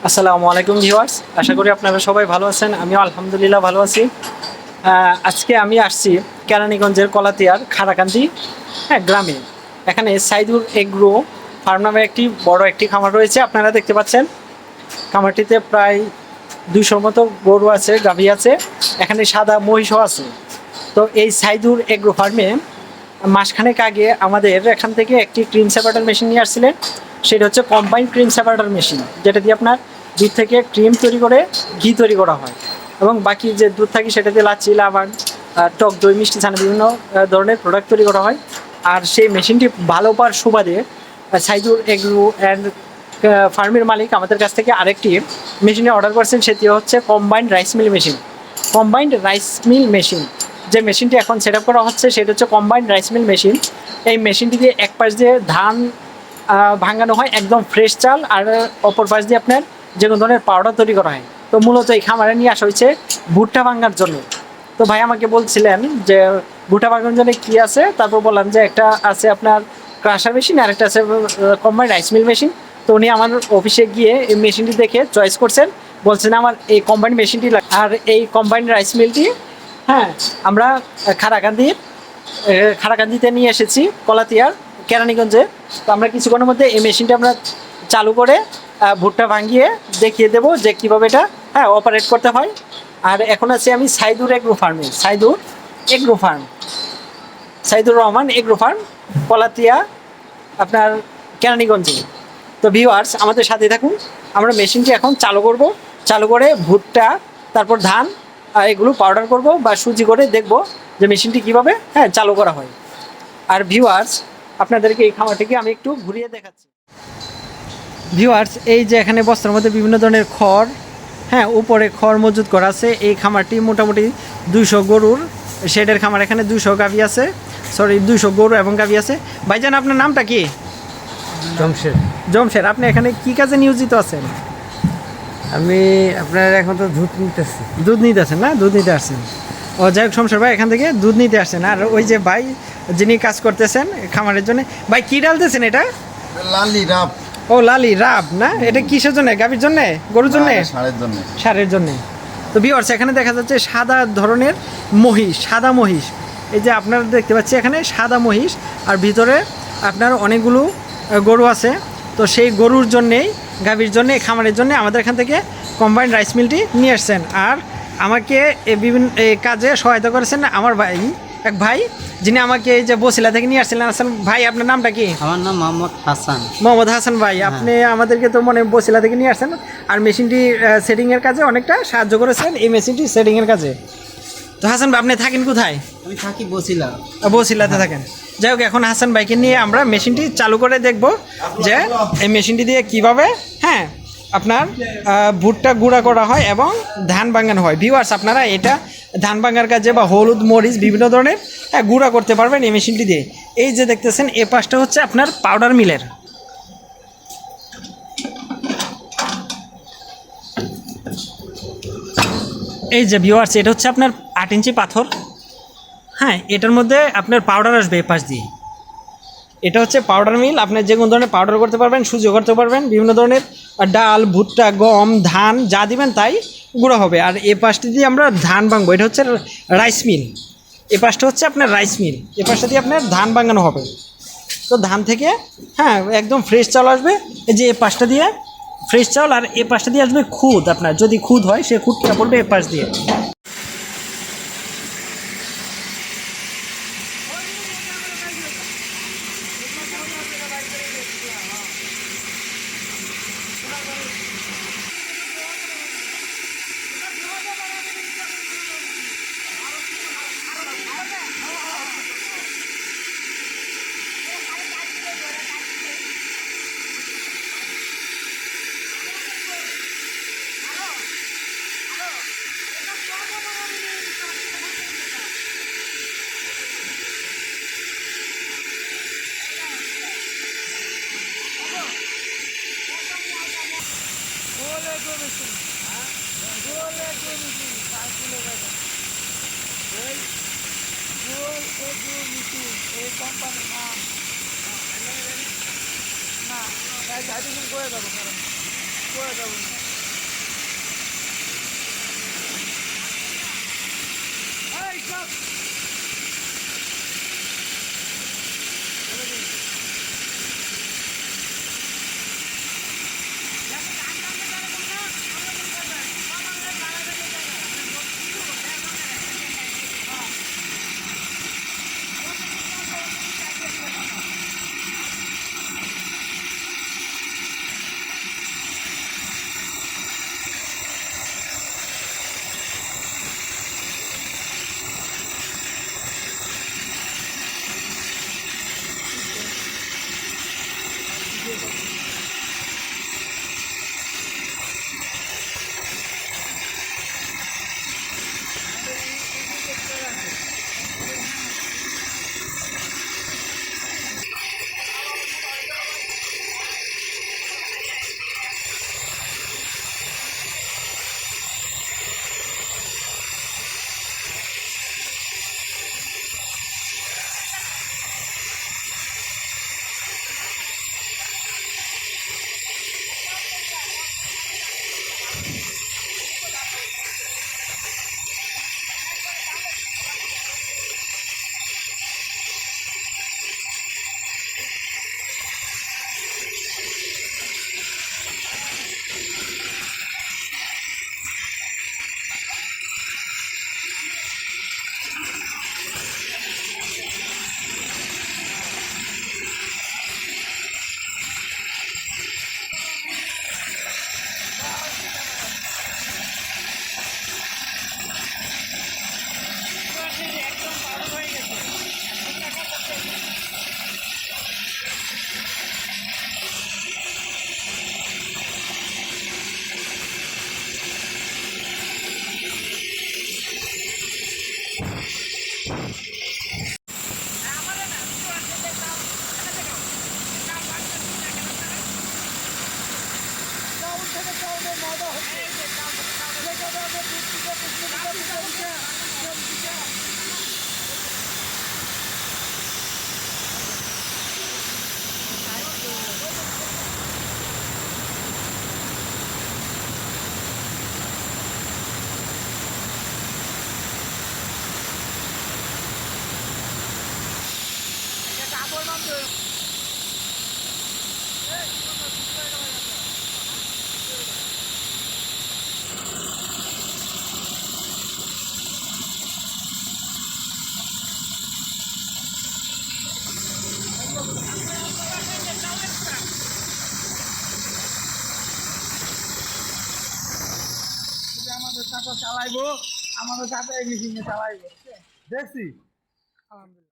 আসসালামু আলাইকুম ভিউয়ার্স, আশা করি আপনারা সবাই ভালো আছেন। আমিও আলহামদুলিল্লাহ ভালো আছি। আজকে আমি আসছি কেরানীগঞ্জের কলাতিয়ার খারাকান্দি গ্রামে। এখানে সাইদুর এগ্রো ফার্ম নামে একটি বড় একটি খামার রয়েছে। আপনারা দেখতে পাচ্ছেন খামারটিতে প্রায় 200 মতো গরু আছে, গাভী আছে, এখানে সাদা মহিষও আছে। তো এই সাইদুর এগ্রো ফার্মে মাসখানেক আগে আমাদের এখান থেকে একটি ক্রিম সেপারেটর মেশিন নিয়ে আসছিলেন। সেটা হচ্ছে কম্বাইন্ড ক্রিম সেপারেটর মেশিন, যেটা দিয়ে আপনার দুধ থেকে ক্রিম তৈরি করে ঘি তৈরি করা হয়, এবং বাকি যে দুধ থাকে সেটা দিয়ে লাচ্ছি, লাবান, টক দই, মিষ্টি ছানা বিভিন্ন ধরনের প্রোডাক্ট তৈরি করা হয়। আর সেই মেশিনটি ভালো পাওয়ার সুবাদে সাইদুর এগ্রো অ্যান্ড ফার্মের মালিক আমাদের কাছ থেকে আরেকটি মেশিনে অর্ডার করছেন, সেটি হচ্ছে combined rice mill machine. Combined rice mill machine যে মেশিনটি এখন সেট আপ করা হচ্ছে সেটা হচ্ছে কম্বাইন্ড রাইস মিল মেশিন। এই মেশিনটি দিয়ে এক পাশ দিয়ে ধান ভাঙানো হয়, একদম ফ্রেশ চাল, আর অপর পাশ দিয়ে আপনার যে কোনো ধরনের পাউডার তৈরি করা হয়। তো মূলত এই খামারে নিয়ে আসা হয়েছে ভুট্টা ভাঙার জন্য। তো ভাই আমাকে বলছিলেন যে ভুট্টা ভাঙার জন্য কী আছে, তারপর বললাম যে একটা আছে আপনার ক্রাশার মেশিন আর একটা আছে কম্বাইন্ড রাইস মিল মেশিন। তো উনি আমার অফিসে গিয়ে এই মেশিনটি দেখে চয়েস করছেন, বলছেন আমার এই কম্বাইন্ড মেশিনটি লাগে। আর এই কম্বাইন্ড রাইস মিলটি আমরা খারাকান্দিতে নিয়ে এসেছি কলাতিয়ার কেরানীগঞ্জে। তো আমরা কিছুক্ষণের মধ্যে এই মেশিনটা আমরা চালু করে ভুট্টা ভাঙিয়ে দেখিয়ে দেবো যে কীভাবে এটা অপারেট করতে হয়। আর এখন আছি আমি সাইদুর এগ্রো ফার্মে, সাইদুর রহমান এগ্রো ফার্ম, কলাতিয়া, আপনার কেরানীগঞ্জে। তো ভিউয়ার্স আমাদের সাথে থাকুন, আমরা মেশিনটি এখন চালু করব। চালু করে ভুট্টা, তারপর ধান এগুলো পাউডার করব বা সুজি করে দেখব যে মেশিনটি কীভাবে চালু করা হয়। আর ভিউয়ার্স আপনাদেরকে এই খামারটিকে আমি একটু ঘুরিয়ে দেখাচ্ছি। ভিউয়ার্স এই যে এখানে বস্তার মধ্যে বিভিন্ন ধরনের খড়, উপরে খড় মজুত করা আছে। এই খামারটি মোটামুটি 200 গরুর শেডের খামার। এখানে 200 গাভী আছে, 200 গরু এবং গাভী আছে। ভাইজান আপনার নামটা কি? জমশেদ। আপনি এখানে কি কাজে নিয়োজিত আছেন? আমি আপনার এখন তো দুধ নিতেছেন না? দুধ নিতে আসছেন। ও যাই হোক, শমশের ভাই এখান থেকে দুধ নিতে আসছেন। আর ওই যে ভাই যিনি কাজ করতেছেন খামারের জন্য, ভাই কি ডালতেছেন এটা? লালি রাব। ও লালি রাব না? এটা কিসের জন্য? গাভীর জন্য, গরুর জন্য? সারের জন্য। তো ভিউয়ার্স এখানে দেখা যাচ্ছে সাদা ধরনের মহিষ, সাদা মহিষ। এই যে আপনারা দেখতে পাচ্ছি এখানে সাদা মহিষ, আর ভিতরে আপনার অনেকগুলো গরু আছে। তো সেই গরুর জন্যেই, গাভীর জন্য, খামারের জন্য আমাদের এখান থেকে কম্বাইন্ড রাইস মিলটি নিয়ে আসছেন। আর আমাকে বিভিন্ন কাজে সহায়তা করেছেন আমার এক ভাই, যিনি আমাকে এই যে বসিলা থেকে নিয়ে আসছিলেন। আসেন ভাই, আপনার নামটা কি? আমার নাম মোহাম্মদ হাসান ভাই। আপনি আমাদেরকে তো বসিলা থেকে নিয়ে আসছেন, আর মেশিনটি সেটিংয়ের কাজে অনেকটা সাহায্য করেছেন এই মেশিনটি সেটিংয়ের কাজে। তো হাসান ভাই আপনি থাকেন কোথায়? আমি থাকি বসিলাতে থাকেন। যাই হোক, এখন হাসান ভাইকে নিয়ে আমরা মেশিনটি চালু করে দেখব যে এই মেশিনটি দিয়ে কীভাবে আপনার ভুট্টা গুঁড়া করা হয় এবং ধান ভাঙানো হয়। ভিউয়ার্স আপনারা এটা ধান ভাঙার কাজে বা হলুদ, মরিচ বিভিন্ন ধরনের গুঁড়া করতে পারবেন এই মেশিনটি দিয়ে। এই যে দেখতেছেন এ পাশটা হচ্ছে আপনার পাউডার মিলের। এই যে ভিউয়ার্স এটা হচ্ছে আপনার 8 ইঞ্চি পাথর। এটার মধ্যে আপনার পাউডার আসবে এ পাশ দিয়ে। এটা হচ্ছে পাউডার মিল। আপনি যে কোনো ধরনের পাউডার করতে পারবেন, সুজিও করতে পারবেন, বিভিন্ন ধরনের ডাল, ভুট্টা, গম, ধান যা দিবেন তাই গুঁড়ো হবে। আর এ পাশটি দিয়ে আমরা ধান ভাঙবো। এটা হচ্ছে রাইস মিল। এ পাশটা হচ্ছে আপনার রাইস মিল, এ পাশটা দিয়ে আপনার ধান ভাঙানো হবে। তো ধান থেকে একদম ফ্রেশ চাল আসবে। এই যে এ পাশটা দিয়ে ফ্রেশ চাল, আর এ পাশটা দিয়ে আসবে খুদ। আপনার যদি খুদ হয় সে খুদটা পড়বে এ পাশ দিয়ে। না, করে যাবো চালাইবো আমাদের চাটাই মেশিনে চালাইবো দেখছি আলহামদুলিল্লাহ।